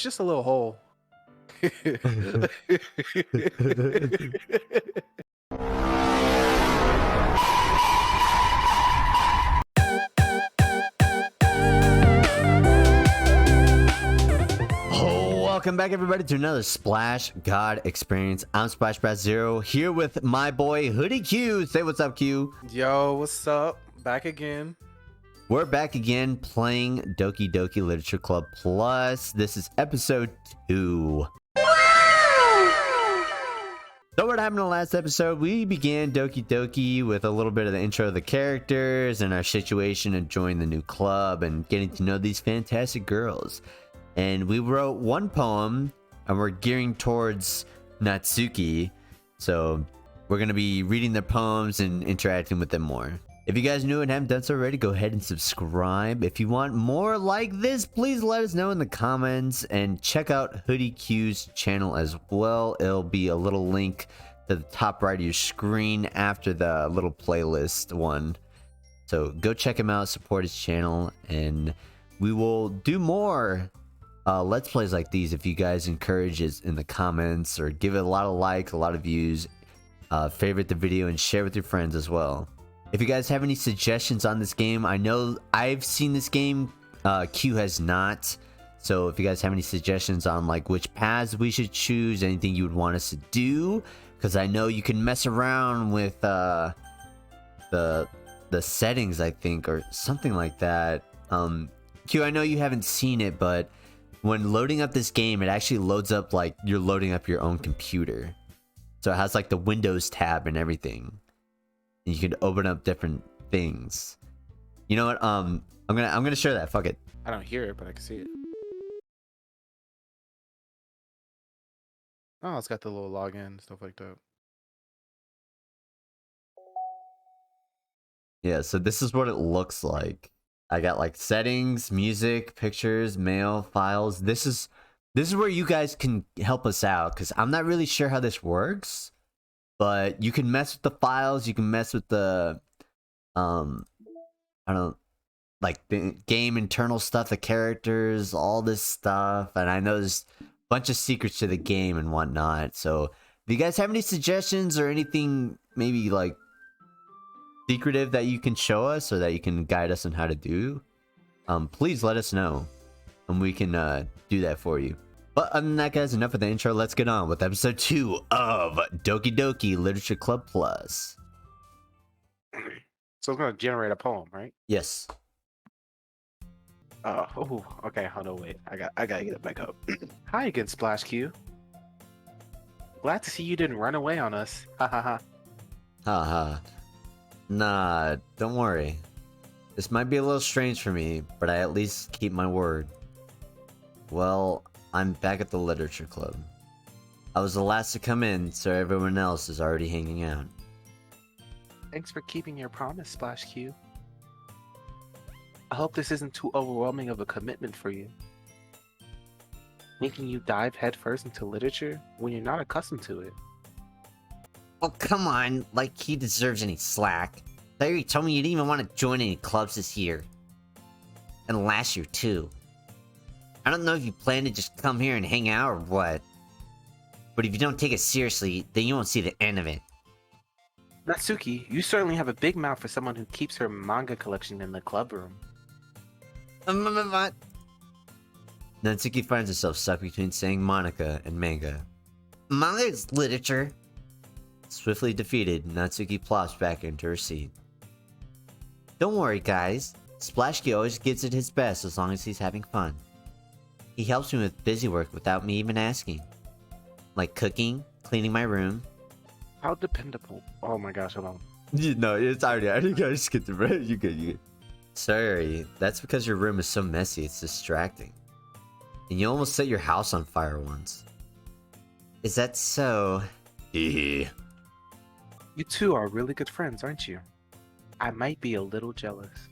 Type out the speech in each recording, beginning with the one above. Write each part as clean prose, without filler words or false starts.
just a little hole. Welcome back, everybody, to another Splash God experience. I'm Splash Brat Zero here with my boy HoodieQue. Say what's up, Q. Yo, what's up? Back again. We're back again playing Doki Doki Literature Club Plus. This is episode 2. So what happened in the last episode? We began Doki Doki with a little bit of the intro of the characters and our situation of joining the new club and getting to know these fantastic girls. And we wrote one poem, and we're gearing towards Natsuki. So we're going to be reading their poems and interacting with them more. If you guys knew and haven't done so already, go ahead and subscribe. If you want more like this, please let us know in the comments. And check out HoodieQue's channel as well. It'll be a little link to the top right of your screen after the little playlist one. So go check him out, support his channel, and we will do more let's plays like these if you guys encourage it in the comments, or give it a lot of likes, a lot of views, favorite the video, and share with your friends as well. If you guys have any suggestions on this game, I know I've seen this game, Q has not, so if you guys have any suggestions on like which paths we should choose, anything you would want us to do, because I know you can mess around with the settings, I think, or something like that. Q, I know you haven't seen it, but when loading up this game, it actually loads up like you're loading up your own computer. So it has like the Windows tab and everything. And you can open up different things. You know what? I'm gonna share that. Fuck it. I don't hear it, but I can see it. Oh, it's got the little login, stuff like that. Yeah, so this is what it looks like. I got like settings, music, pictures, mail, files. This is where you guys can help us out, because I'm not really sure how this works, but you can mess with the files, you can mess with the I don't like the game internal stuff, the characters, all this stuff, and I know there's a bunch of secrets to the game and whatnot. So if you guys have any suggestions or anything maybe like secretive that you can show us or that you can guide us on how to do, please let us know and we can do that for you. But other than that, guys, enough of the intro. Let's get on with episode 2 of Doki Doki Literature Club Plus. So it's gonna generate a poem, right? Yes. Oh, okay. Hold on, wait. I gotta get it back up. Hi again, Splash Q. Glad to see you didn't run away on us. Ha ha ha. Haha. Nah, don't worry. This might be a little strange for me, but I at least keep my word. Well, I'm back at the literature club. I was the last to come in, so everyone else is already hanging out. Thanks for keeping your promise, Splash Q. I hope this isn't too overwhelming of a commitment for you. Making you dive headfirst into literature when you're not accustomed to it. Oh, come on, like he deserves any slack. Larry told me you didn't even want to join any clubs this year. And last year, too. I don't know if you plan to just come here and hang out or what. But if you don't take it seriously, then you won't see the end of it. Natsuki, you certainly have a big mouth for someone who keeps her manga collection in the club room. What? Natsuki finds herself stuck between saying Monica and manga. Manga is literature. Swiftly defeated, Natsuki plops back into her seat. Don't worry, guys. Splashki always gives it his best as long as he's having fun. He helps me with busy work without me even asking. Like cooking, cleaning my room. How dependable. Oh my gosh, hold on. No, it's already gotta skip the right. You good. Sorry, that's because your room is so messy, it's distracting. And you almost set your house on fire once. Is that so? Hehe. You two are really good friends, aren't you? I might be a little jealous.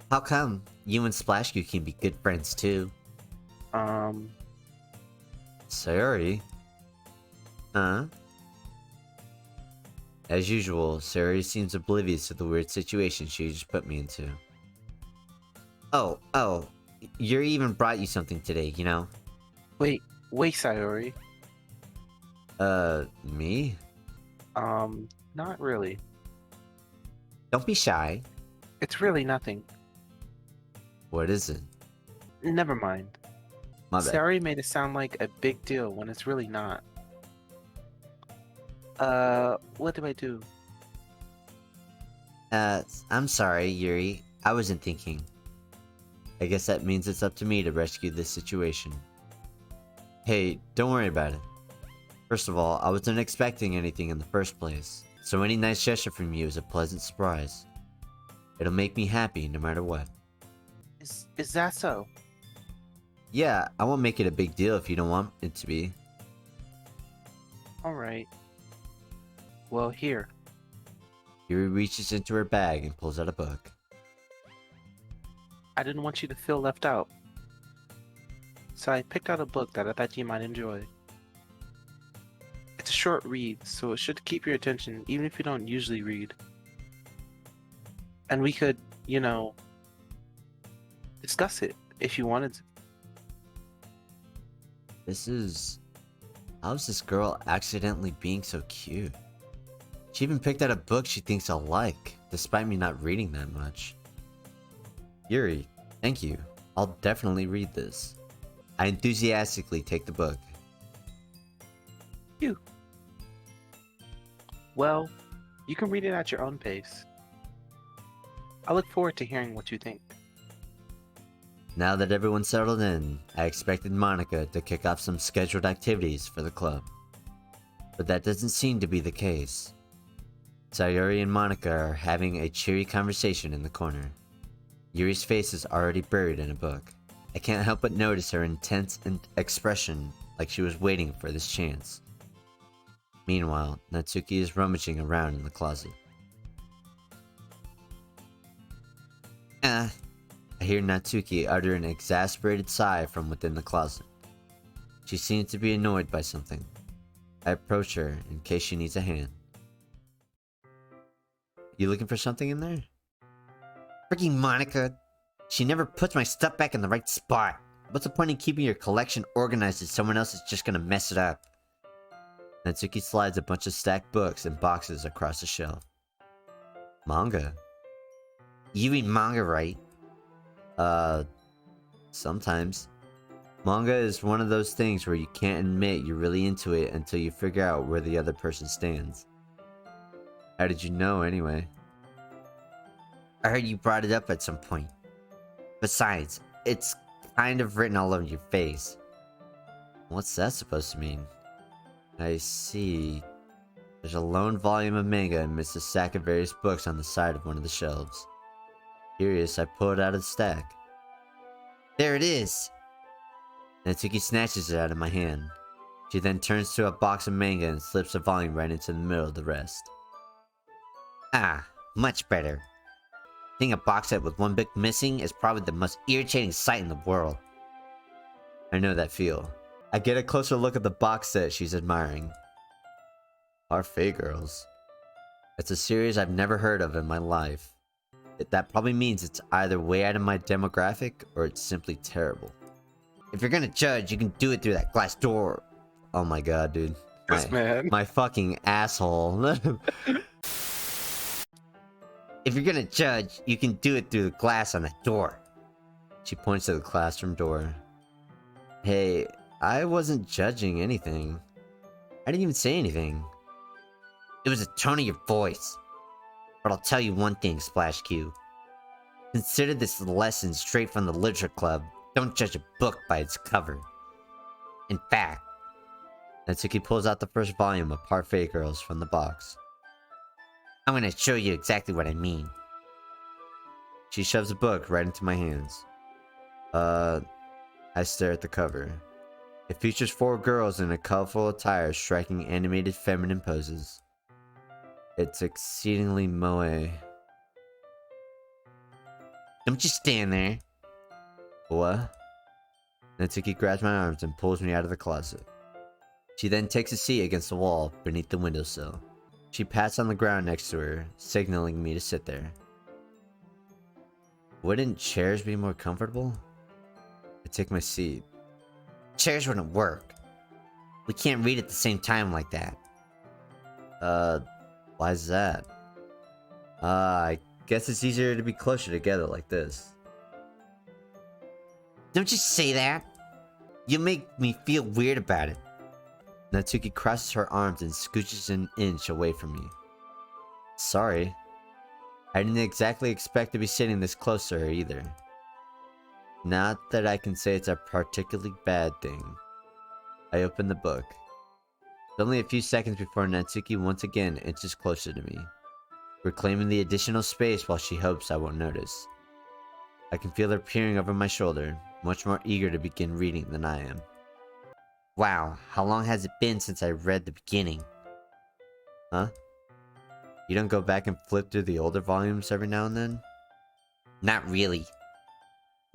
How come? You and Splashku can be good friends too. Sayori? Huh? As usual, Sayori seems oblivious to the weird situation she just put me into. Oh, Yuri even brought you something today, you know? Wait, Sayori. Me? Not really. Don't be shy. It's really nothing. What is it? Never mind. My bad. Sayori made it sound like a big deal when it's really not. What do I do? I'm sorry, Yuri. I wasn't thinking. I guess that means it's up to me to rescue this situation. Hey, don't worry about it. First of all, I wasn't expecting anything in the first place, so any nice gesture from you is a pleasant surprise. It'll make me happy no matter what. Is that so? Yeah, I won't make it a big deal if you don't want it to be. Alright. Well, here. Yuri reaches into her bag and pulls out a book. I didn't want you to feel left out. So I picked out a book that I thought you might enjoy. It's a short read, so it should keep your attention even if you don't usually read. And we could, you know, discuss it if you wanted to. How's this girl accidentally being so cute? She even picked out a book she thinks I'll like, despite me not reading that much. Yuri, thank you. I'll definitely read this. I enthusiastically take the book. You. Well, you can read it at your own pace. I look forward to hearing what you think. Now that everyone's settled in, I expected Monica to kick off some scheduled activities for the club. But that doesn't seem to be the case. Sayori and Monica are having a cheery conversation in the corner. Yuri's face is already buried in a book. I can't help but notice her intense expression, like she was waiting for this chance. Meanwhile, Natsuki is rummaging around in the closet. I hear Natsuki utter an exasperated sigh from within the closet. She seems to be annoyed by something. I approach her in case she needs a hand. You looking for something in there? Freaking Monica! She never puts my stuff back in the right spot. What's the point in keeping your collection organized if someone else is just gonna mess it up? Natsuki slides a bunch of stacked books and boxes across the shelf. Manga? You read manga, right? Sometimes. Manga is one of those things where you can't admit you're really into it until you figure out where the other person stands. How did you know, anyway? I heard you brought it up at some point. Besides, it's kind of written all over your face. What's that supposed to mean? I see. There's a lone volume of manga amidst a stack of various books on the side of one of the shelves. Curious, I pull it out of the stack. There it is! Natsuki snatches it out of my hand. She then turns to a box of manga and slips a volume right into the middle of the rest. Ah, much better. Seeing a box set with one book missing is probably the most irritating sight in the world. I know that feel. I get a closer look at the box set she's admiring. Parfait Girls. It's a series I've never heard of in my life. That probably means it's either way out of my demographic or it's simply terrible. If you're gonna judge, you can do it through that glass door. Oh my god, dude. My fucking asshole. If you're gonna judge, you can do it through the glass on that door. She points to the classroom door. Hey, I wasn't judging anything. I didn't even say anything. It was the tone of your voice. But I'll tell you one thing, Splash Q. Consider this lesson straight from the literature club. Don't judge a book by its cover. In fact, Natsuki pulls out the first volume of Parfait Girls from the box. I'm gonna show you exactly what I mean. She shoves the book right into my hands. I stare at the cover. It features 4 girls in a colorful attire striking animated feminine poses. It's exceedingly moe. Don't you stand there. What? Natsuki grabs my arms and pulls me out of the closet. She then takes a seat against the wall beneath the windowsill. She pats on the ground next to her, signaling me to sit there. Wouldn't chairs be more comfortable? I take my seat. Chairs wouldn't work. We can't read at the same time like that. Why is that? I guess it's easier to be closer together like this. Don't you say that. You make me feel weird about it. Natsuki crosses her arms and scooches an inch away from me. Sorry. I didn't exactly expect to be sitting this close to her either. Not that I can say it's a particularly bad thing. I open the book. It's only a few seconds before Natsuki once again inches closer to me, reclaiming the additional space while she hopes I won't notice. I can feel her peering over my shoulder, much more eager to begin reading than I am. Wow, how long has it been since I read the beginning? Huh? You don't go back and flip through the older volumes every now and then? Not really.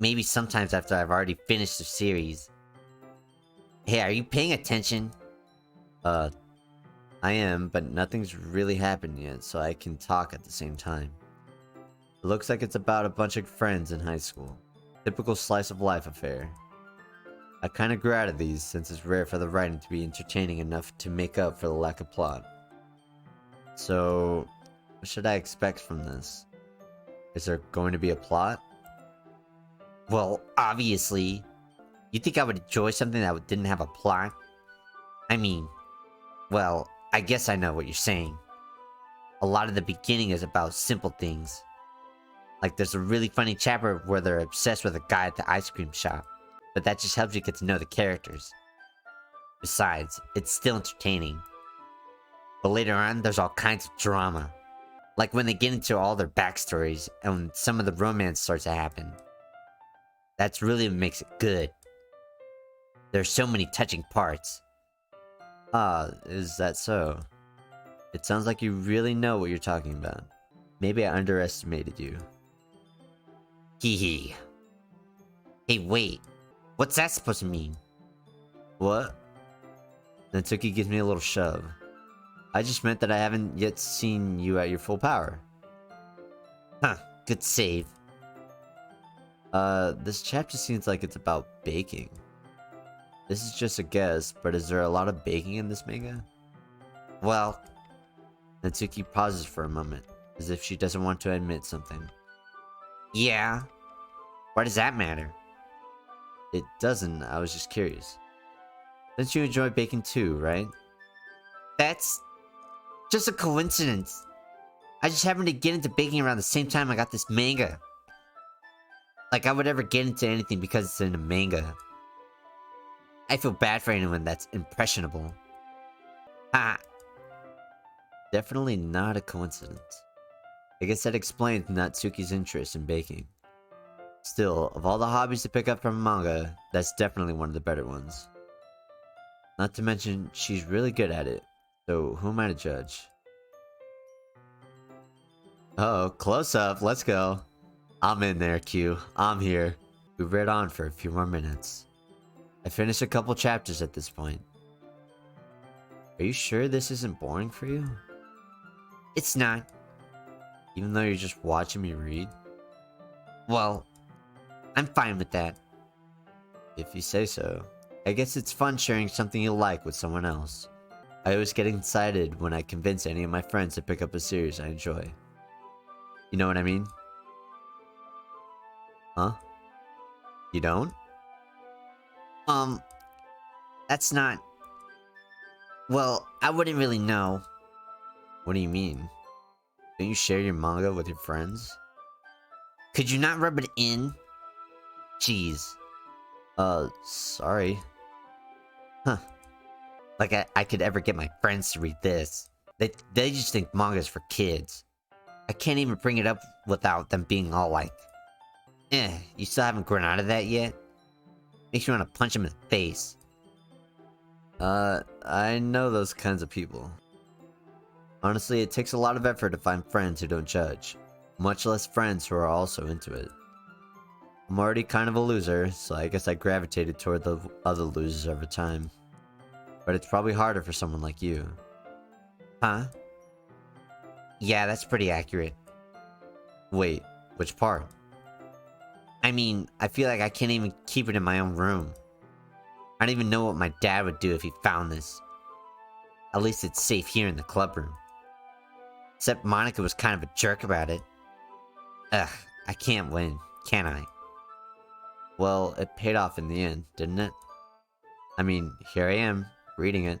Maybe sometimes after I've already finished the series. Hey, are you paying attention? I am, but nothing's really happened yet, so I can talk at the same time. It looks like it's about a bunch of friends in high school. Typical slice of life affair. I kinda grew out of these since it's rare for the writing to be entertaining enough to make up for the lack of plot. So, what should I expect from this? Is there going to be a plot? Well, obviously. You think I would enjoy something that didn't have a plot? I mean, well, I guess I know what you're saying. A lot of the beginning is about simple things. Like there's a really funny chapter where they're obsessed with a guy at the ice cream shop. But that just helps you get to know the characters. Besides, it's still entertaining. But later on, there's all kinds of drama. Like when they get into all their backstories and when some of the romance starts to happen. That's really what makes it good. There's so many touching parts. Ah, is that so? It sounds like you really know what you're talking about. Maybe I underestimated you. Hee hee. Hey, wait. What's that supposed to mean? What? Natsuki gives me a little shove. I just meant that I haven't yet seen you at your full power. Huh, good save. This chapter seems like it's about baking. This is just a guess, but is there a lot of baking in this manga? Well, Natsuki pauses for a moment, as if she doesn't want to admit something. yeah. Why does that matter? It doesn't, I was just curious. Don't you enjoy baking too, right? That's just a coincidence. I just happened to get into baking around the same time I got this manga. Like I would ever get into anything because it's in a manga. I feel bad for anyone that's impressionable. Ha! Definitely not a coincidence. I guess that explains Natsuki's interest in baking. Still, of all the hobbies to pick up from manga, that's definitely one of the better ones. Not to mention, she's really good at it, so who am I to judge? Oh, close up, let's go. I'm in there, Q. I'm here. We read on for a few more minutes. I finished a couple chapters at this point. Are you sure this isn't boring for you? It's not. Even though you're just watching me read? Well, I'm fine with that. If you say so. I guess it's fun sharing something you like with someone else. I always get excited when I convince any of my friends to pick up a series I enjoy. You know what I mean? Huh? You don't? That's not... Well, I wouldn't really know. What do you mean? Don't you share your manga with your friends? Could you not rub it in? Jeez. Sorry. Huh. Like I could ever get my friends to read this. They just think manga's for kids. I can't even bring it up without them being all like, you still haven't grown out of that yet? Makes you want to punch them in the face. I know those kinds of people. Honestly, it takes a lot of effort to find friends who don't judge, much less friends who are also into it. I'm already kind of a loser, so I guess I gravitated toward the other losers over time. But it's probably harder for someone like you. Huh? Yeah, that's pretty accurate. Wait, which part? I mean, I feel like I can't even keep it in my own room. I don't even know what my dad would do if he found this. At least it's safe here in the club room. Except Monica was kind of a jerk about it. Ugh, I can't win, can I? Well, it paid off in the end, didn't it? I mean, here I am, reading it.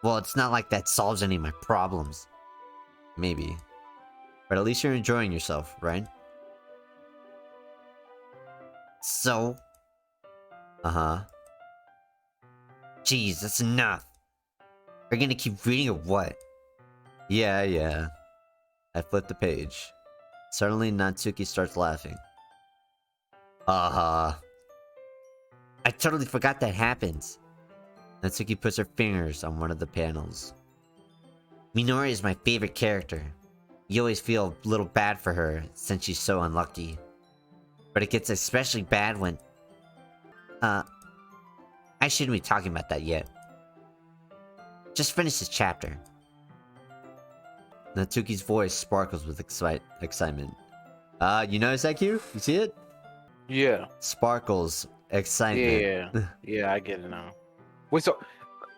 Well, it's not like that solves any of my problems. Maybe. But at least you're enjoying yourself, right? So? Uh-huh. Jeez, that's enough. Are you gonna keep reading or what? Yeah. I flipped the page. Suddenly, Natsuki starts laughing. I totally forgot that happens. Natsuki puts her fingers on one of the panels. Minori is my favorite character. You always feel a little bad for her since she's so unlucky. But it gets especially bad when... I shouldn't be talking about that yet. Just finish this chapter. Natsuki's voice sparkles with excitement. You notice that, Q? You see it? Yeah. Sparkles, excitement. Yeah, I get it now. Wait, so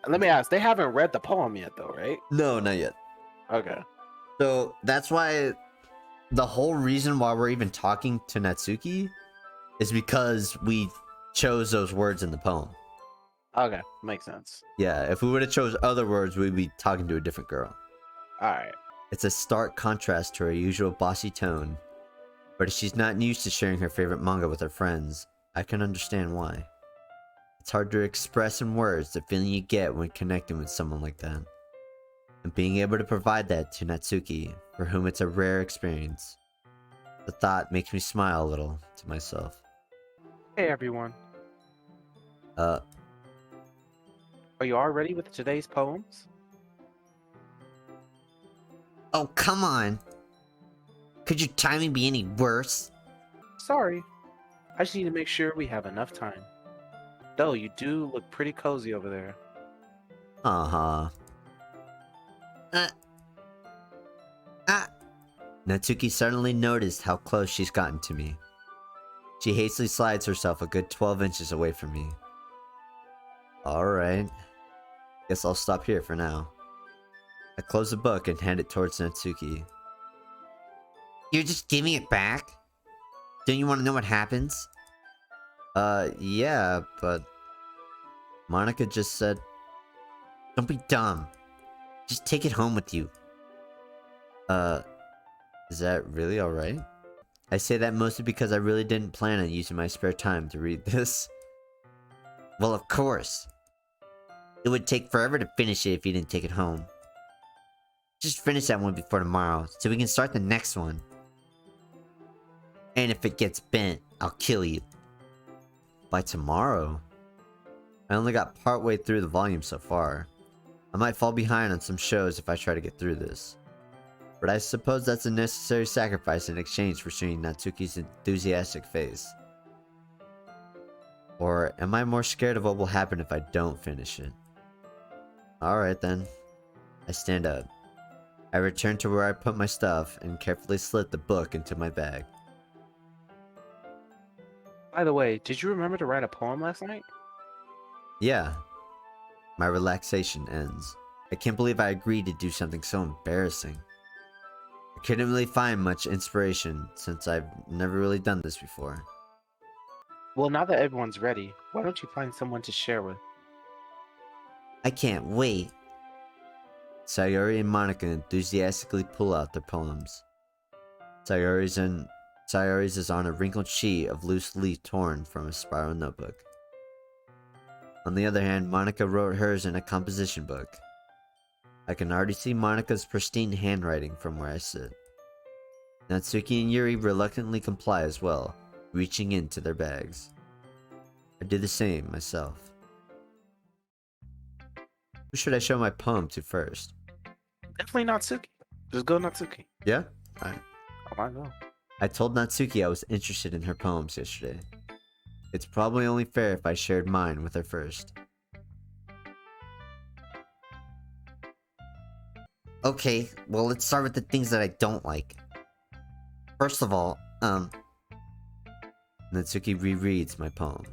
let me ask. They haven't read the poem yet, though, right? No, not yet. Okay. So that's why the whole reason why we're even talking to Natsuki is because we chose those words in the poem. Okay, makes sense. Yeah, if we would have chose other words, we'd be talking to a different girl. All right. It's a stark contrast to her usual bossy tone, but if she's not used to sharing her favorite manga with her friends, I can understand why. It's hard to express in words the feeling you get when connecting with someone like that. And being able to provide that to Natsuki, for whom it's a rare experience. The thought makes me smile a little to myself. Hey, everyone. Uh, Are you all ready with today's poems? Oh, come on. Could your timing be any worse? Sorry. I just need to make sure we have enough time. Though you do look pretty cozy over there. uh-huh. Natsuki suddenly noticed how close she's gotten to me. She hastily slides herself a good 12 inches away from me. Alright. Guess I'll stop here for now. I close the book and hand it towards Natsuki. You're just giving it back? Don't you want to know what happens? Yeah, but... Monica just said... Don't be dumb. Just take it home with you. Is that really alright? I say that mostly because I really didn't plan on using my spare time to read this. Well, of course. It would take forever to finish it if you didn't take it home. Just finish that one before tomorrow, so we can start the next one. And if it gets bent, I'll kill you. By tomorrow? I only got partway through the volume so far. I might fall behind on some shows if I try to get through this. But I suppose that's a necessary sacrifice in exchange for seeing Natsuki's enthusiastic face. Or am I more scared of what will happen if I don't finish it? Alright then. I stand up. I return to where I put my stuff and carefully slip the book into my bag. By the way, did you remember to write a poem last night? Yeah. My relaxation ends. I can't believe I agreed to do something so embarrassing. I couldn't really find much inspiration since I've never really done this before. Well, now that everyone's ready, why don't you find someone to share with? I can't wait. Sayori and Monica enthusiastically pull out their poems. Sayori's is on a wrinkled sheet of loose leaf torn from a spiral notebook. On the other hand, Monica wrote hers in a composition book. I can already see Monica's pristine handwriting from where I sit. Natsuki and Yuri reluctantly comply as well, reaching into their bags. I do the same myself. Who should I show my poem to first? Definitely Natsuki. Just go Natsuki. Yeah? Alright. Oh, I know. I told Natsuki I was interested in her poems yesterday. It's probably only fair if I shared mine with her first. Okay, well, let's start with the things that I don't like. First of all, Natsuki rereads my poem.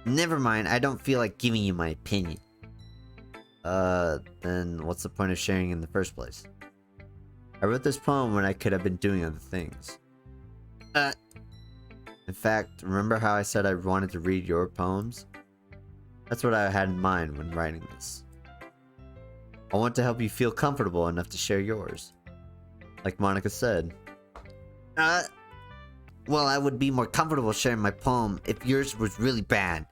Never mind, I don't feel like giving you my opinion. Then what's the point of sharing in the first place? I wrote this poem when I could have been doing other things. In fact, remember how I said I wanted to read your poems? That's what I had in mind when writing this. I want to help you feel comfortable enough to share yours. Like Monica said. Well, I would be more comfortable sharing my poem if yours was really bad.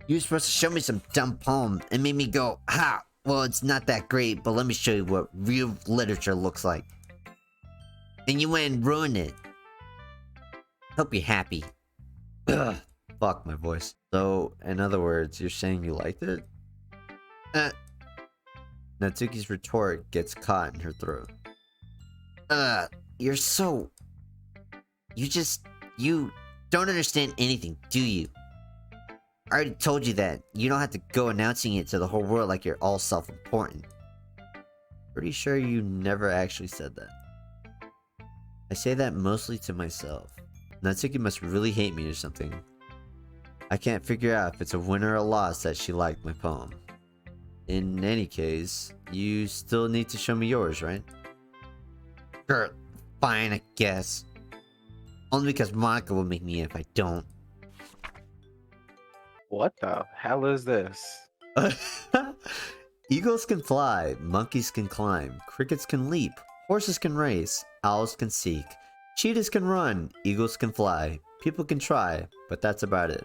You were supposed to show me some dumb poem and made me go, ha! Well, it's not that great, but let me show you what real literature looks like. And you went and ruined it. Hope you're happy. Ugh, fuck my voice. So, in other words, you're saying you liked it? Natsuki's retort gets caught in her throat. You're so... You don't understand anything, do you? I already told you that. You don't have to go announcing it to the whole world like you're all self-important. Pretty sure you never actually said that. I say that mostly to myself. Natsuki must really hate me or something. I can't figure out if it's a win or a loss that she liked my poem. In any case, you still need to show me yours, right? Sure, fine, I guess. Only because Monica will make me if I don't. What the hell is this? Eagles can fly, monkeys can climb, crickets can leap, horses can race, owls can seek, cheetahs can run, eagles can fly, people can try, but that's about it.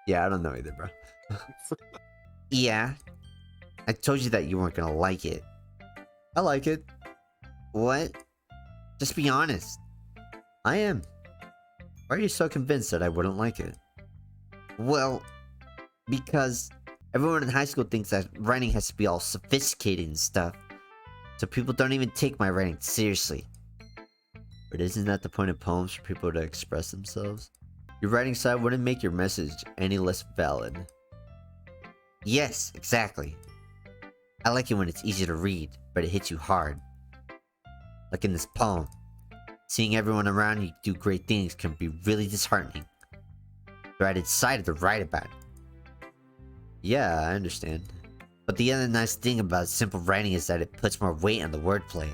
Yeah, I don't know either, bro. Yeah. I told you that you weren't gonna like it. I like it. What? Just be honest. I am. Why are you so convinced that I wouldn't like it? Well, because everyone in high school thinks that writing has to be all sophisticated and stuff. So people don't even take my writing seriously. But isn't that the point of poems, for people to express themselves? Your writing style wouldn't make your message any less valid. Yes, exactly. I like it when it's easy to read, but it hits you hard. Like in this poem. Seeing everyone around you do great things can be really disheartening. So I decided to write about it. Yeah, I understand. But the other nice thing about simple writing is that it puts more weight on the wordplay.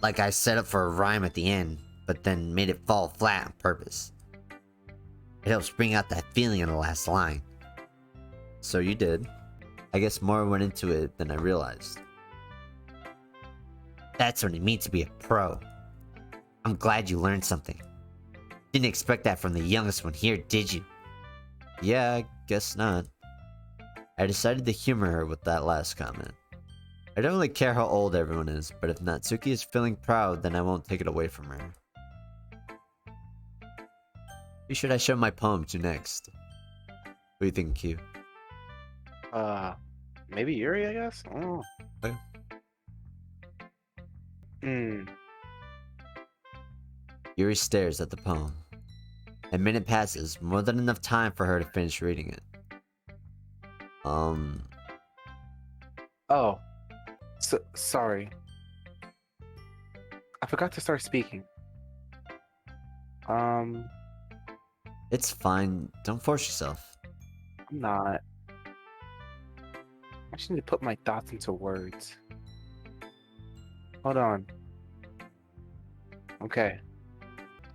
Like I set up for a rhyme at the end, but then made it fall flat on purpose. It helps bring out that feeling in the last line. So you did. I guess more went into it than I realized. That's what it means to be a pro. I'm glad you learned something. Didn't expect that from the youngest one here, did you? Yeah, I guess not. I decided to humor her with that last comment. I don't really care how old everyone is, but if Natsuki is feeling proud, then I won't take it away from her. Who should I show my poem to next? What do you think, Q? Maybe Yuri, I guess? I don't know. Okay. Yuri stares at the poem. A minute passes, more than enough time for her to finish reading it. Oh. Sorry. I forgot to start speaking. It's fine. Don't force yourself. I'm not. I just need to put my thoughts into words. Hold on. Okay.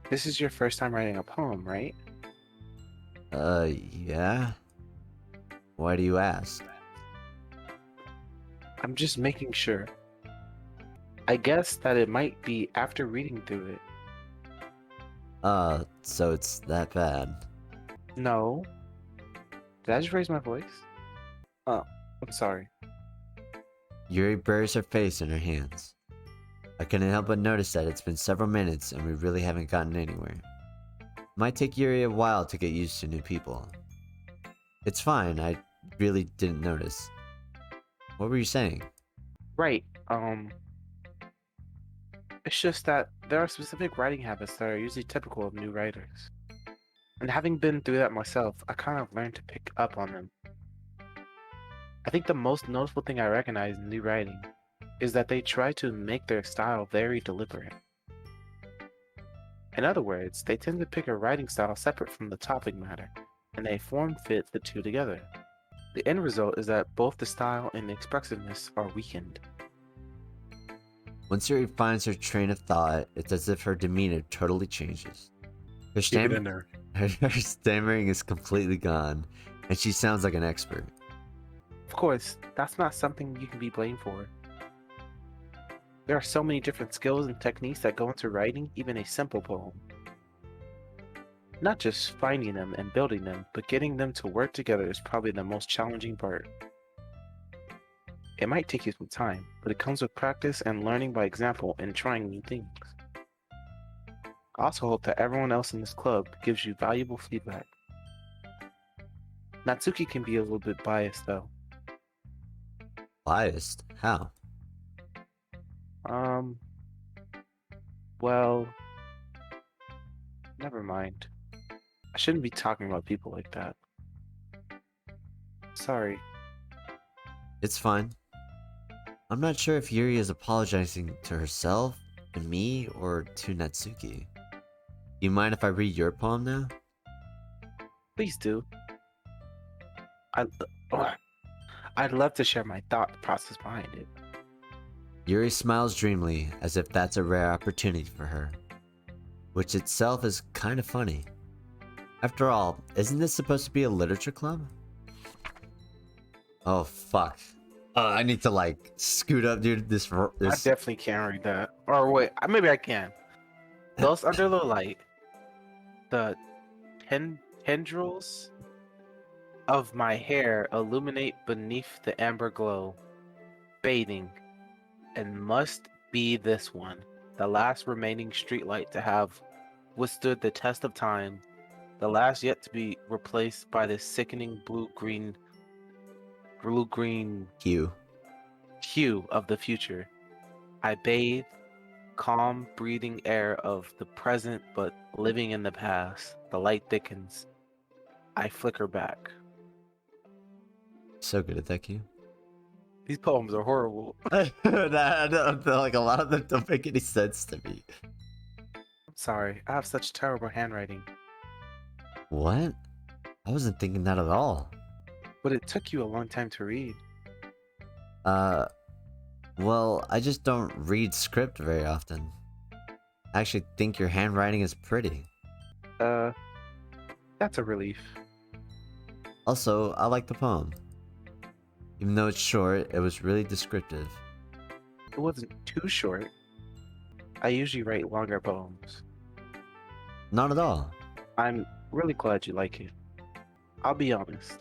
This is your first time writing a poem, right? Yeah? Why do you ask? I'm just making sure. I guess that it might be after reading through it. So it's that bad. No. Did I just raise my voice? Oh, I'm sorry. Yuri buries her face in her hands. I couldn't help but notice that it's been several minutes and we really haven't gotten anywhere. It might take Yuri a while to get used to new people. It's fine, I really didn't notice. What were you saying? Right, it's just that there are specific writing habits that are usually typical of new writers. And having been through that myself, I kind of learned to pick up on them. I think the most noticeable thing I recognize in new writing is that they try to make their style very deliberate. In other words, they tend to pick a writing style separate from the topic matter, and they form-fit the two together. The end result is that both the style and the expressiveness are weakened. Once Yuri finds her train of thought, it's as if her demeanor totally changes. Her, her stammering is completely gone, and she sounds like an expert. Of course, that's not something you can be blamed for. There are so many different skills and techniques that go into writing even a simple poem. Not just finding them and building them, but getting them to work together is probably the most challenging part. It might take you some time, but it comes with practice and learning by example and trying new things. I also hope that everyone else in this club gives you valuable feedback. Natsuki can be a little bit biased though. Biased? How? Well, never mind. I shouldn't be talking about people like that. Sorry. It's fine. I'm not sure if Yuri is apologizing to herself, to me, or to Natsuki. Do you mind if I read your poem now? Please do. I'd love to share my thought process behind it. Yuri smiles dreamily, as if that's a rare opportunity for her. Which itself is kind of funny. After all, isn't this supposed to be a literature club? Oh, fuck. I need to, like, scoot up, dude. This... I definitely can't read that. Or wait, maybe I can. Those under the light, the tendrils of my hair illuminate beneath the amber glow, fading, and must be this one, the last remaining streetlight to have withstood the test of time, the last yet to be replaced by this sickening blue-green hue of the future. I bathe, calm breathing air of the present but living in the past. The light thickens. I flicker back. So good at that, Q. These poems are horrible. I don't feel like a lot of them don't make any sense to me. I'm sorry, I have such terrible handwriting. What? I wasn't thinking that at all. But it took you a long time to read. Well, I just don't read script very often. I actually think your handwriting is pretty. That's a relief. Also, I like the poem. Even though it's short, it was really descriptive. It wasn't too short. I usually write longer poems. Not at all. I'm really glad you like it. I'll be honest.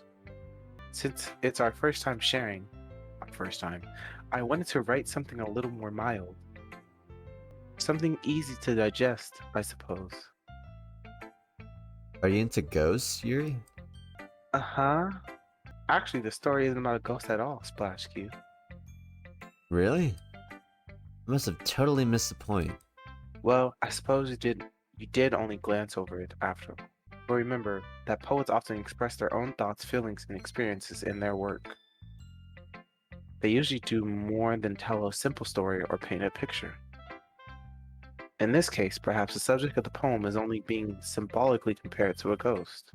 Since it's our first time sharing, I wanted to write something a little more mild. Something easy to digest, I suppose. Are you into ghosts, Yuri? Uh-huh. Actually, the story isn't about a ghost at all, Splash Q. Really? I must have totally missed the point. Well, I suppose you did only glance over it after. But remember that poets often express their own thoughts, feelings, and experiences in their work. They usually do more than tell a simple story or paint a picture. In this case, perhaps the subject of the poem is only being symbolically compared to a ghost,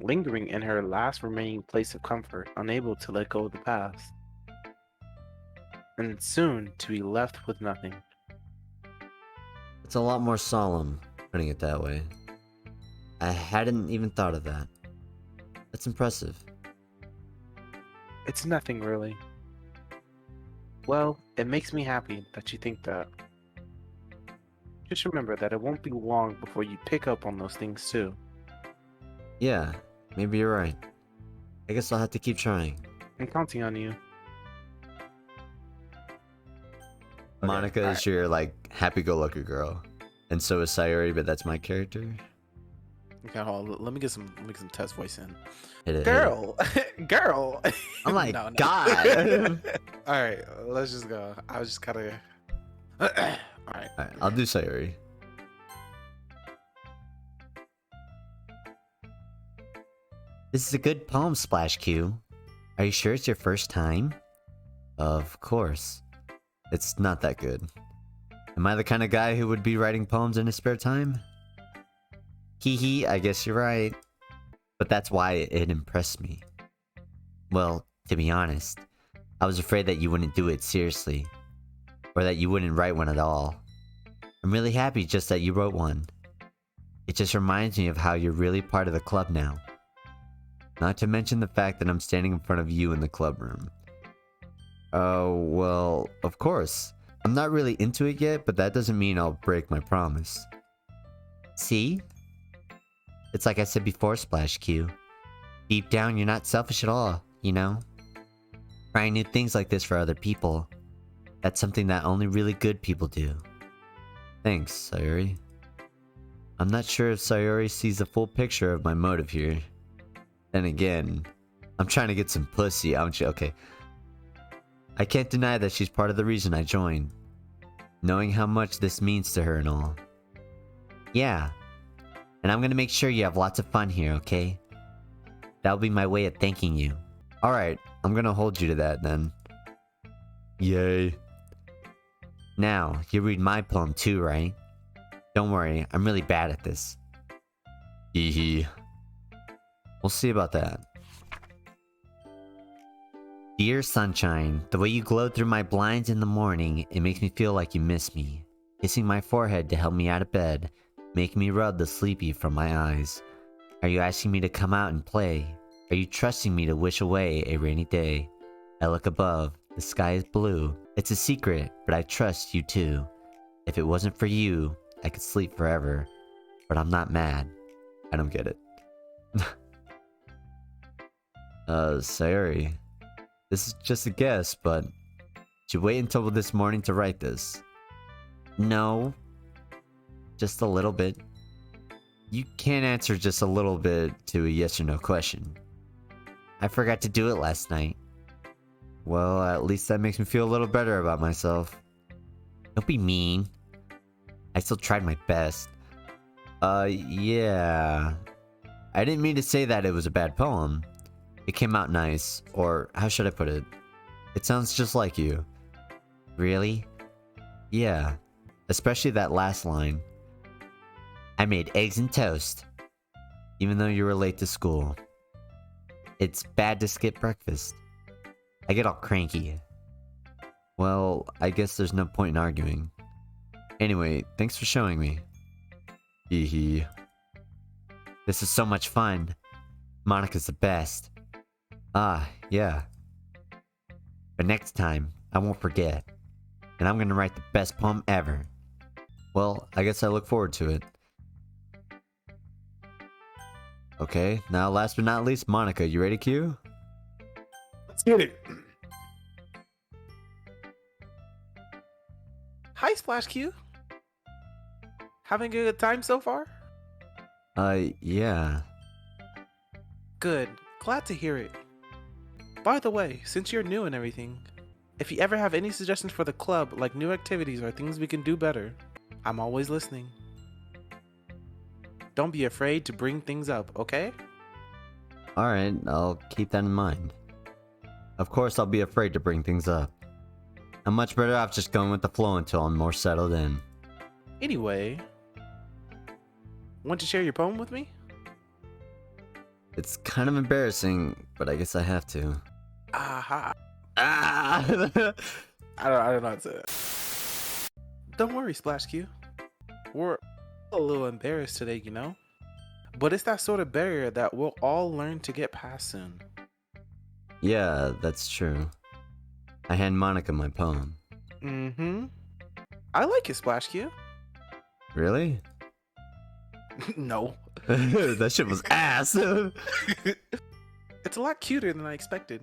lingering in her last remaining place of comfort, unable to let go of the past, and soon to be left with nothing. It's a lot more solemn, putting it that way. I hadn't even thought of that. That's impressive. It's nothing really. Well, it makes me happy that you think that. Just remember that it won't be long before you pick up on those things too. Yeah, maybe you're right. I guess I'll have to keep trying. I'm counting on you. Monica is your, like, happy-go-lucky girl. And so is Sayori, but that's my character. Okay, hold on. Let me get some test voice in. Hit it. Girl. Girl. Oh my No, no. god! Alright, let's just go. I was just gotta Alright. Alright, I'll do Sayori. This is a good poem, Splash Q. Are you sure it's your first time? Of course. It's not that good. Am I the kind of guy who would be writing poems in his spare time? Hee hee, I guess you're right. But that's why it impressed me. Well, to be honest, I was afraid that you wouldn't do it seriously. Or that you wouldn't write one at all. I'm really happy just that you wrote one. It just reminds me of how you're really part of the club now. Not to mention the fact that I'm standing in front of you in the club room. Oh, well, of course. I'm not really into it yet, but that doesn't mean I'll break my promise. See? It's like I said before, Splash Q. Deep down, you're not selfish at all, you know? Trying new things like this for other people. That's something that only really good people do. Thanks, Sayori. I'm not sure if Sayori sees the full picture of my motive here. Then again, I'm trying to get some pussy, aren't you? Okay. I can't deny that she's part of the reason I joined. Knowing how much this means to her and all. Yeah. And I'm gonna make sure you have lots of fun here, okay? That'll be my way of thanking you. Alright, I'm gonna hold you to that then. Yay. Now, you read my poem too, right? Don't worry, I'm really bad at this. Hee hee. We'll see about that. Dear sunshine, the way you glow through my blinds in the morning, it makes me feel like you miss me. Kissing my forehead to help me out of bed, making me rub the sleepy from my eyes. Are you asking me to come out and play? Are you trusting me to wish away a rainy day? I look above, the sky is blue. It's a secret, but I trust you too. If it wasn't for you, I could sleep forever. But I'm not mad. I don't get it. Sayori. This is just a guess, but did you wait until this morning to write this? No. Just a little bit. You can't answer just a little bit to a yes or no question. I forgot to do it last night. Well, at least that makes me feel a little better about myself. Don't be mean. I still tried my best. Yeah. I didn't mean to say that it was a bad poem. It came out nice, or how should I put it? It sounds just like you. Really? Yeah. Especially that last line. I made eggs and toast. Even though you were late to school. It's bad to skip breakfast. I get all cranky. Well, I guess there's no point in arguing. Anyway, thanks for showing me. Hee hee. This is so much fun. Monica's the best. Ah, yeah. But next time, I won't forget. And I'm gonna write the best poem ever. Well, I guess I look forward to it. Okay, now last but not least, Monica, you ready, Q? Let's get it. Hi, Splash Q. Having a good time so far? Yeah. Good. Glad to hear it. By the way, since you're new and everything, if you ever have any suggestions for the club, like new activities or things we can do better, I'm always listening. Don't be afraid to bring things up, okay? Alright, I'll keep that in mind. Of course, I'll be afraid to bring things up. I'm much better off just going with the flow until I'm more settled in. Anyway, want to share your poem with me? It's kind of embarrassing, but I guess I have to. Aha. Ah! I don't know how to say that. Don't worry, Splash Q. We're a little embarrassed today, you know? But it's that sort of barrier that we'll all learn to get past soon. Yeah, that's true. I hand Monica my poem. Mm-hmm. I like it, Splash Q. Really? No. That shit was ass. It's a lot cuter than I expected.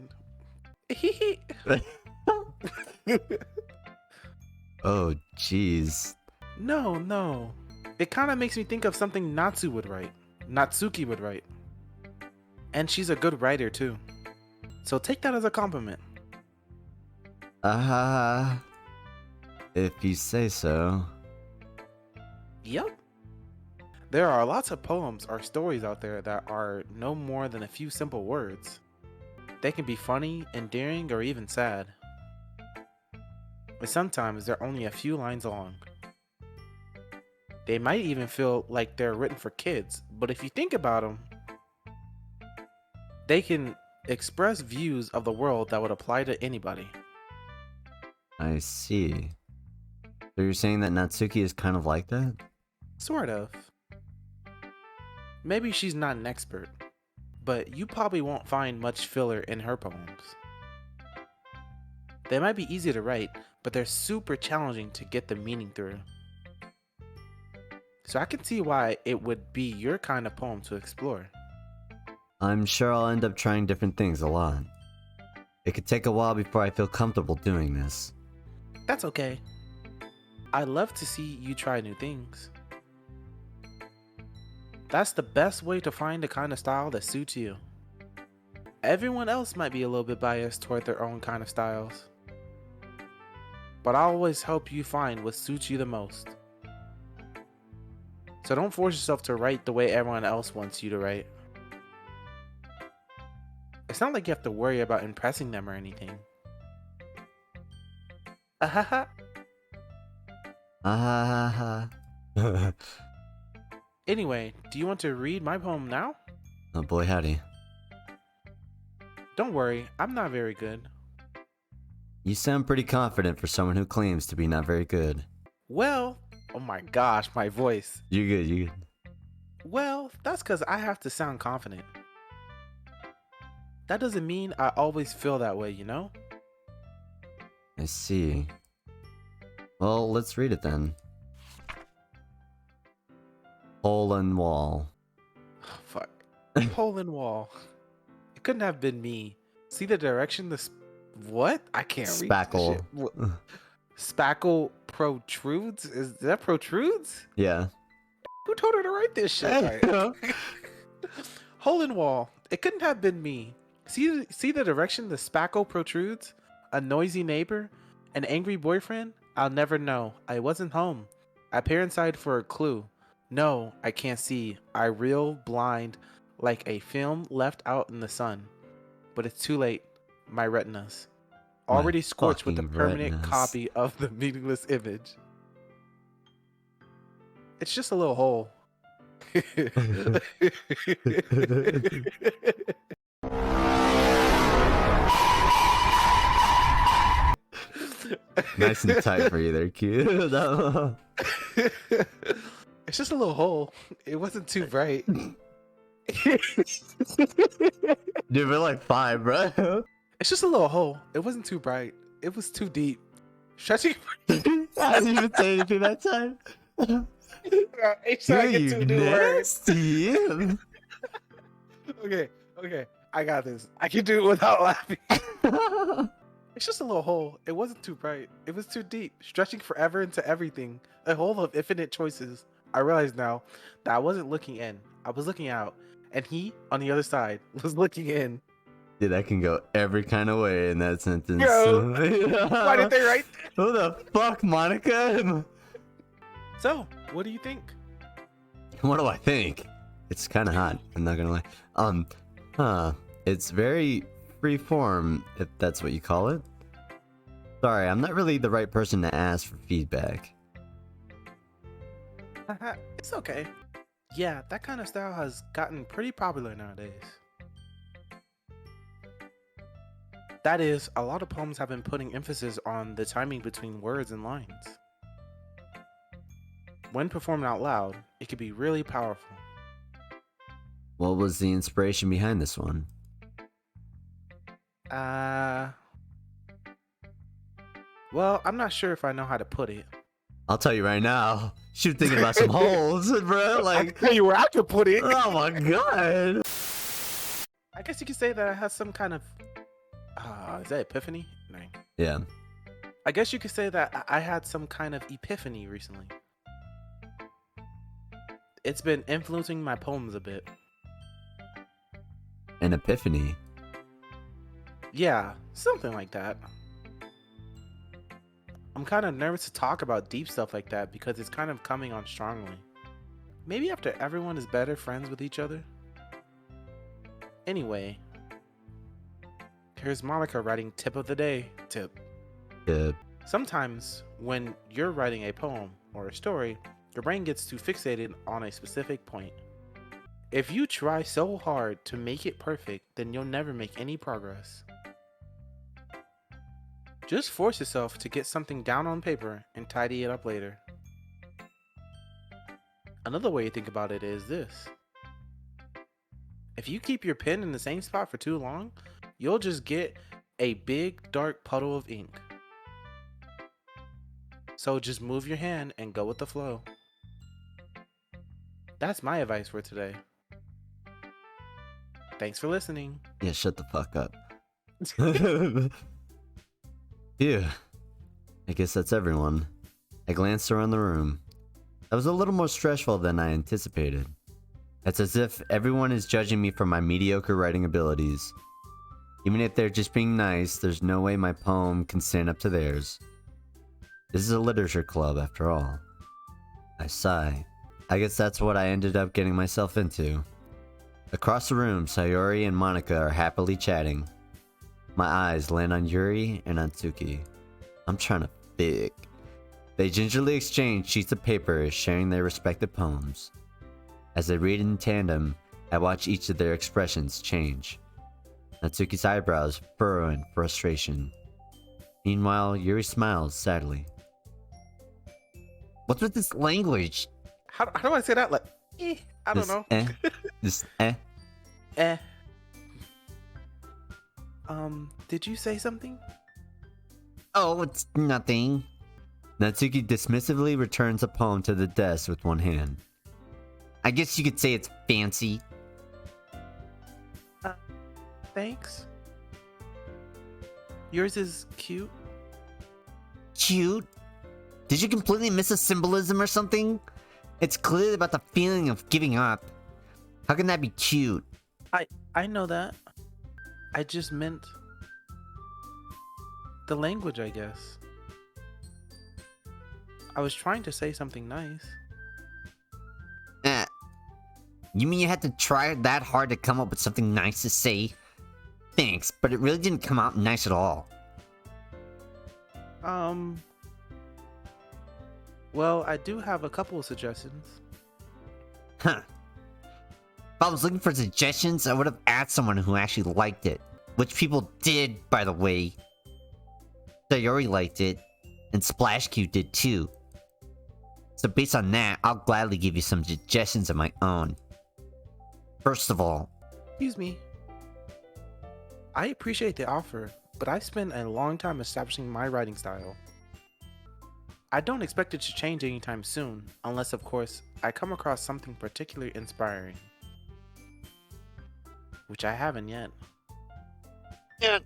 Oh, jeez. No. It kind of makes me think of something Natsuki would write. And she's a good writer too. So take that as a compliment. If you say so. Yep. There are lots of poems or stories out there that are no more than a few simple words. They can be funny, endearing, or even sad. But sometimes they're only a few lines long. They might even feel like they're written for kids, but if you think about them, they can express views of the world that would apply to anybody. I see. So you're saying that Natsuki is kind of like that? Sort of. Maybe she's not an expert, but you probably won't find much filler in her poems. They might be easy to write, but they're super challenging to get the meaning through. So I can see why it would be your kind of poem to explore. I'm sure I'll end up trying different things a lot. It could take a while before I feel comfortable doing this. That's okay. I love to see you try new things. That's the best way to find the kind of style that suits you. Everyone else might be a little bit biased toward their own kind of styles, but I always help you find what suits you the most. So don't force yourself to write the way everyone else wants you to write. It's not like you have to worry about impressing them or anything. Ahaha. Ah. Anyway, do you want to read my poem now? Oh boy, howdy. Don't worry, I'm not very good. You sound pretty confident for someone who claims to be not very good. Well, oh my gosh, my voice. You good, you good. Well, that's because I have to sound confident. That doesn't mean I always feel that way, you know? I see. Well, let's read it then. Hole in wall. Oh, fuck. Hole in wall. It couldn't have been me. See the direction the what? I can't read this Spackle. shit. What? Spackle protrudes? Is that protrudes? Yeah. Who told her to write this shit? Right. Hole in wall. It couldn't have been me. See the direction the spackle protrudes? A noisy neighbor? An angry boyfriend? I'll never know. I wasn't home. I peer inside for a clue. No, I can't see. I reel blind like a film left out in the sun. But it's too late. My retinas. Already scorched with a fucking permanent retinas. copy of the meaningless image. It's just a little hole. Nice and tight for you there, kid. It's just a little hole. It wasn't too bright. Dude, we're like 5, bro. It's just a little hole. It wasn't too bright. It was too deep. Stretching. I didn't even say anything that time. You nasty. Okay. I got this. I can do it without laughing. It's just a little hole. It wasn't too bright. It was too deep, stretching forever into everything. A hole of infinite choices. I realize now that I wasn't looking in. I was looking out. And he, on the other side, was looking in. Dude, that can go every kind of way in that sentence. Bro, why did they write that? Who the fuck, Monica? So, what do you think? What do I think? It's kind of hot. I'm not gonna lie. It's very free form, if that's what you call it. Sorry, I'm not really the right person to ask for feedback. It's okay. Yeah, that kind of style has gotten pretty popular nowadays. That is, a lot of poems have been putting emphasis on the timing between words and lines. When performed out loud, it can be really powerful. What was the inspiration behind this one? Well, I'm not sure if I know how to put it. I'll tell you right now. Shoot, thinking about some holes, bro. I Like, can tell you where I could put it. oh my god. I guess you could say that I had some kind of... is that epiphany? No. Yeah. I guess you could say that I had some kind of epiphany recently. It's been influencing my poems a bit. An epiphany. Yeah, something like that. I'm kind of nervous to talk about deep stuff like that because it's kind of coming on strongly. Maybe after everyone is better friends with each other? Anyway, here's Monica writing tip of the day. Tip. Yeah. Sometimes when you're writing a poem or a story, your brain gets too fixated on a specific point. If you try so hard to make it perfect, then you'll never make any progress. Just force yourself to get something down on paper and tidy it up later. Another way to think about it is this. If you keep your pen in the same spot for too long, you'll just get a big dark puddle of ink. So just move your hand and go with the flow. That's my advice for today. Thanks for listening. Yeah, shut the fuck up. Yeah. I guess that's everyone. I glanced around the room. That was a little more stressful than I anticipated. It's as if everyone is judging me for my mediocre writing abilities. Even if they're just being nice, there's no way my poem can stand up to theirs. This is a literature club, after all. I sigh. I guess that's what I ended up getting myself into. Across the room, Sayori and Monica are happily chatting. My eyes land on Yuri and Natsuki. I'm trying to fig. They gingerly exchange sheets of paper, sharing their respective poems. As they read in tandem, I watch each of their expressions change. Natsuki's eyebrows furrow in frustration. Meanwhile, Yuri smiles sadly. What's with this language? How do I say that? Like, I don't know. This Did you say something? Oh, it's nothing. Natsuki dismissively returns a poem to the desk with one hand. I guess you could say it's fancy. Thanks. Yours is cute. Cute? Did you completely miss a symbolism or something? It's clearly about the feeling of giving up. How can that be cute? I know that. I just meant the language, I guess. I was trying to say something nice. You mean you had to try that hard to come up with something nice to say? Thanks, but it really didn't come out nice at all. Well, I do have a couple of suggestions. Huh. If I was looking for suggestions, I would have asked someone who actually liked it. Which people did, by the way. Sayori liked it, and SplashQ did too. So based on that, I'll gladly give you some suggestions of my own. First of all... Excuse me. I appreciate the offer, but I spent a long time establishing my writing style. I don't expect it to change anytime soon, unless of course, I come across something particularly inspiring. Which I haven't yet. Yeah.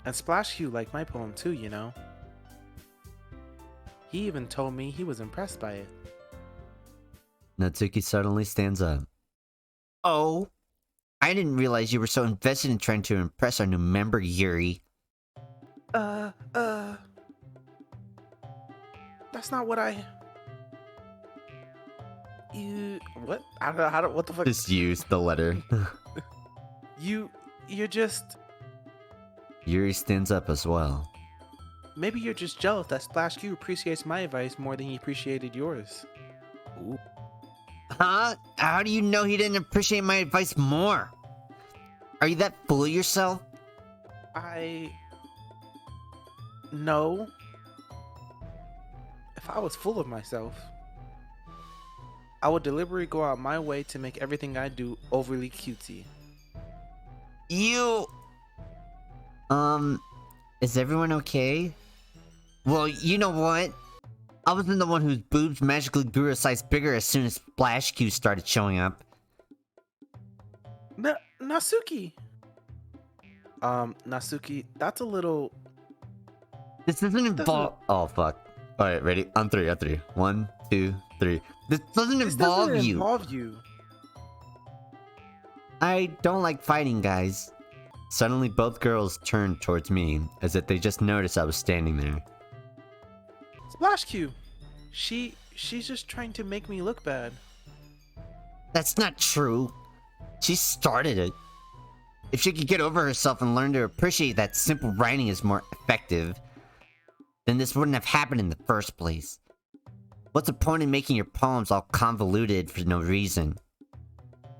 And SplashQ liked my poem too, you know. He even told me he was impressed by it. Natsuki suddenly stands up. Oh, I didn't realize you were so invested in trying to impress our new member, Yuri. That's not what You... What? I don't know what the fuck... Just use the letter. You're just... Yuri stands up as well. Maybe you're just jealous that SplashQ appreciates my advice more than he appreciated yours. Ooh. Huh? How do you know he didn't appreciate my advice more? Are you that full of yourself? No. If I was full of myself, I would deliberately go out my way to make everything I do overly cutesy. You... Is everyone okay? Well, you know what? I wasn't the one whose boobs magically grew a size bigger as soon as SplashQ started showing up. Natsuki! Natsuki, that's a little... This doesn't involve... Oh, fuck. Alright, ready? On three. 1, 2, 3. This doesn't involve you. involve you. I don't like fighting, guys. Suddenly, both girls turned towards me, as if they just noticed I was standing there. SplashQ! She's just trying to make me look bad. That's not true. She started it. If she could get over herself and learn to appreciate that simple writing is more effective, then this wouldn't have happened in the first place. What's the point in making your poems all convoluted for no reason?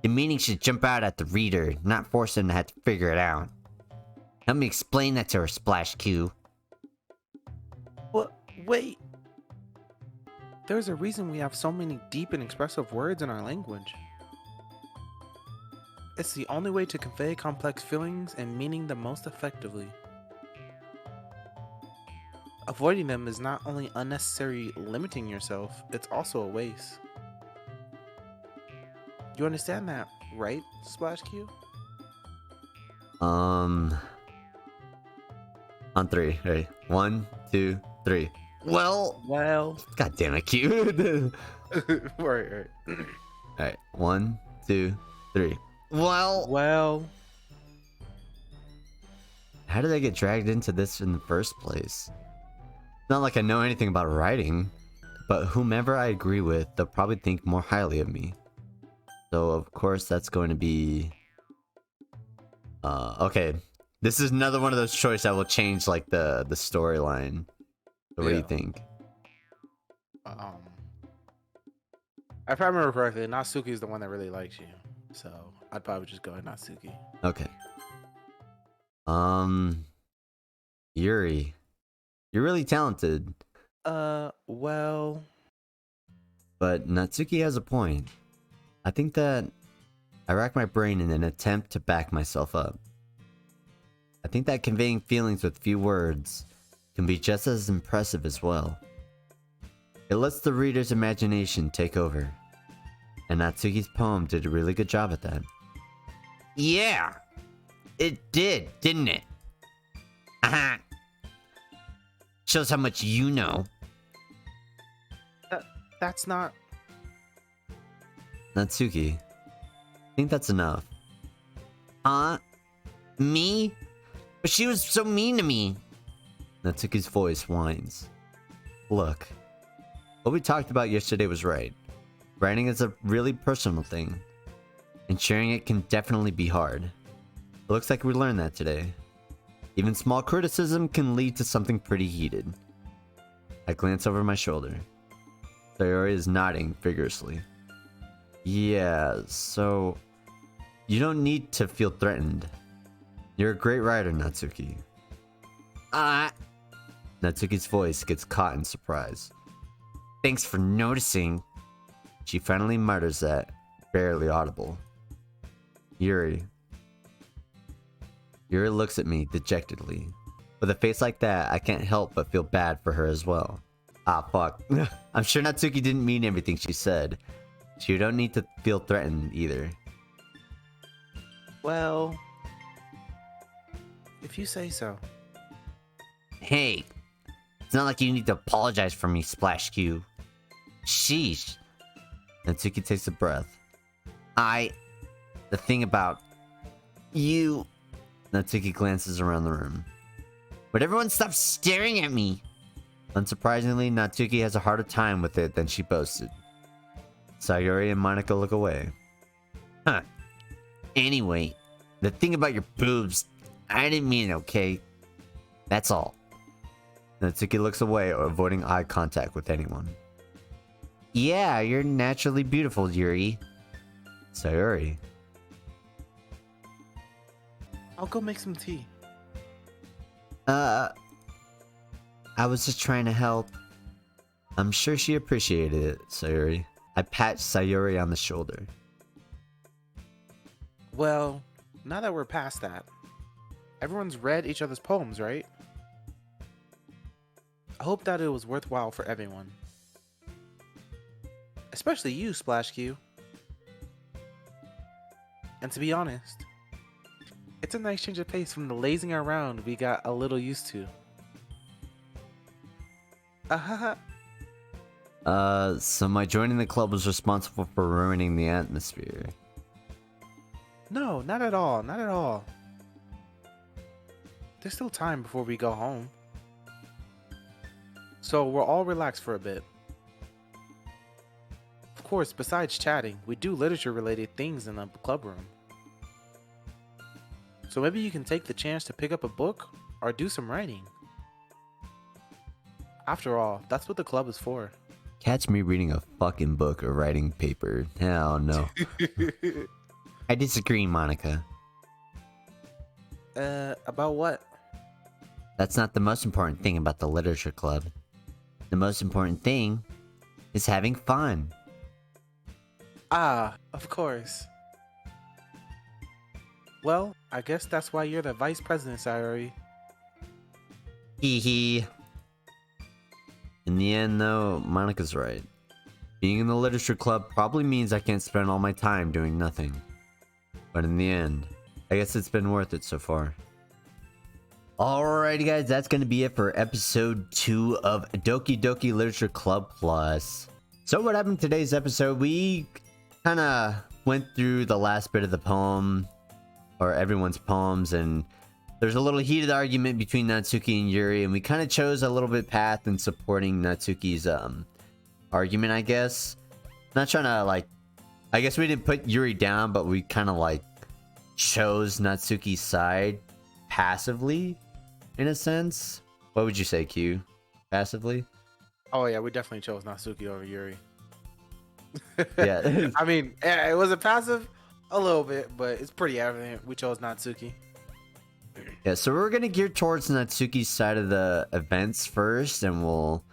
The meaning should jump out at the reader, not force them to have to figure it out. Help me explain that to her, Splash Q. What? Wait. There's a reason we have so many deep and expressive words in our language. It's the only way to convey complex feelings and meaning the most effectively. Avoiding them is not only unnecessary limiting yourself, it's also a waste. You understand that, right, Splash Q? On 3. Ready? 1, 2, 3. Well, God damn it, Q. right. Alright, 1, 2, 3. well, How did I get dragged into this in the first place? Not like I know anything about writing, but whomever I agree with, they'll probably think more highly of me. So of course that's going to be... okay. This is another one of those choices that will change like the storyline. So what do you think? If I remember correctly, Natsuki is the one that really likes you. So I'd probably just go with Natsuki. Okay. Yuri. You're really talented. Well... But Natsuki has a point. I think that I rack my brain in an attempt to back myself up. I think that conveying feelings with few words can be just as impressive as well. It lets the reader's imagination take over. And Natsuki's poem did a really good job at that. yeah. It did, didn't it? Aha. Shows how much you know. That's not... Natsuki, I think that's enough. Me? But she was so mean to me. Natsuki's voice whines. Look, what we talked about yesterday was right. Writing is a really personal thing, and sharing it can definitely be hard. It looks like we learned that today. Even small criticism can lead to something pretty heated. I glance over my shoulder. Sayori is nodding vigorously. Yeah, so... You don't need to feel threatened. You're a great writer, Natsuki. Natsuki's voice gets caught in surprise. Thanks for noticing. She finally mutters that, barely audible. Yuri. Yuri looks at me dejectedly. With a face like that, I can't help but feel bad for her as well. Ah, fuck. I'm sure Natsuki didn't mean everything she said. So you don't need to feel threatened either. Well... if you say so. Hey, it's not like you need to apologize for me, Splash Q. Sheesh. Natsuki takes a breath. The thing about... you... Natsuki glances around the room. Would everyone stop staring at me? Unsurprisingly, Natsuki has a harder time with it than she boasted. Sayori and Monica look away. Huh. Anyway, the thing about your boobs, I didn't mean it, okay? That's all. Natsuki looks away, avoiding eye contact with anyone. Yeah, you're naturally beautiful, Yuri. Sayori. I'll go make some tea. I was just trying to help. I'm sure she appreciated it, Sayori. I pat Sayori on the shoulder. Well, now that we're past that, everyone's read each other's poems, right? I hope that it was worthwhile for everyone. Especially you, Splash Q. And to be honest, it's a nice change of pace from the lazing around we got a little used to. So my joining the club was responsible for ruining the atmosphere. No, not at all, not at all. There's still time before we go home. So we're all relaxed for a bit. Of course, besides chatting, we do literature-related things in the club room. So maybe you can take the chance to pick up a book or do some writing. After all, that's what the club is for. Catch me reading a fucking book or writing paper. Hell no. I disagree, Monica. About what? That's not the most important thing about the literature club. The most important thing is having fun. Ah, of course. Well, I guess that's why you're the vice president, Sayori. Hee hee. In the end, though, Monica's right. Being in the literature club probably means I can't spend all my time doing nothing. But in the end, I guess it's been worth it so far. Alrighty guys, that's going to be it for episode 2 of Doki Doki Literature Club Plus. So what happened in today's episode, we kind of went through the last bit of the poem, or everyone's poems, and there's a little heated argument between Natsuki and Yuri, and we kind of chose a little bit path in supporting Natsuki's argument, I guess. Not trying to, like, I guess we didn't put Yuri down, but we kind of, like, chose Natsuki's side passively, in a sense. What would you say, Q? Passively? Oh yeah, we definitely chose Natsuki over Yuri. Yeah. I mean, it was a passive, a little bit, but it's pretty evident we chose Natsuki. Yeah, so we're gonna gear towards Natsuki's side of the events first, and we'll...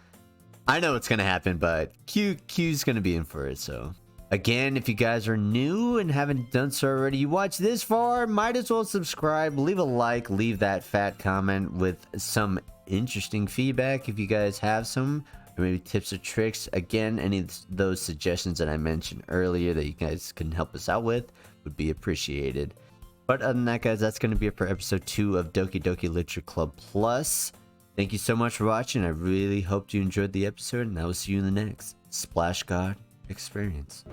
I know what's gonna happen, but Q's gonna be in for it, so... Again, if you guys are new and haven't done so already, you watch this far, might as well subscribe, leave a like, leave that fat comment with some interesting feedback if you guys have some, or maybe tips or tricks. Again, any of those suggestions that I mentioned earlier that you guys can help us out with would be appreciated. But other than that, guys, that's going to be it for episode 2 of Doki Doki Literature Club Plus. Thank you so much for watching. I really hope you enjoyed the episode, and I will see you in the next Splash God experience.